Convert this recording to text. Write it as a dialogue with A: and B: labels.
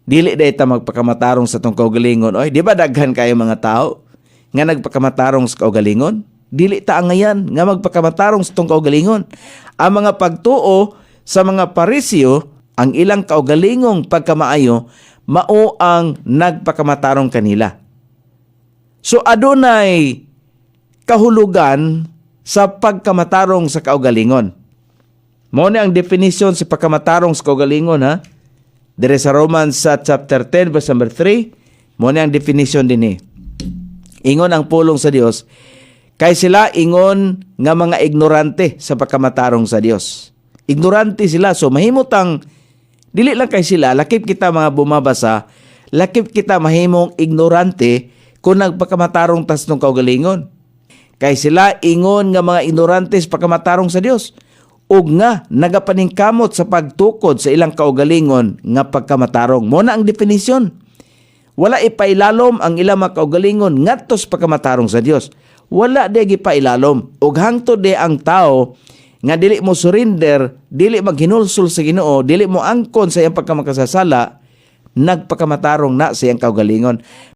A: Dili day ta magpakamatarong sa tong kaugalingon. Oy, di ba daghan kayo mga tao nga nagpakamatarong sa kaugalingon? Dili ta ngayan nga magpakamatarong sa tong kaugalingon. Ang mga pagtuo sa mga Pariseo, ang ilang kaugalingong pagkamaayo, mao ang nagpakamatarong kanila. So adunay kahulugan sa pagkamatarong sa kaugalingon. Mao ni ang definition sa pagkamatarong sa kaugalingon, ha? Dire sa Romans sa chapter 10 verse number 3, mao ni ang definition dinhi. Ingon ang pulong sa Dios, kay sila ingon nga mga ignorante sa pagkamatarong sa Dios. Ignorante sila, so mahimutang dili lang kay sila, lakip kita mga bumabasa, lakip kita mahimong ignorante kung nagpakamatarong tas nung kaugalingon. Kay sila ingon nga mga ignorante sa pagkamatarong sa Dios. Ug nga nagapaningkamot sa pagtukod sa ilang kaugalingon nga pagkamatarong. Mo na ang definition. Wala ipailalom ang ilang mga kaugalingon ngadto sa pagkamatarong sa Dios. Wala di gipailalom. Ug hangtod di ang tao nga dili mo surrender, dili maghinulsol sa Ginoo, dili mo angkon sa iyang pagkamakasasala, nagpakamatarong na sa iyang kaugalingon.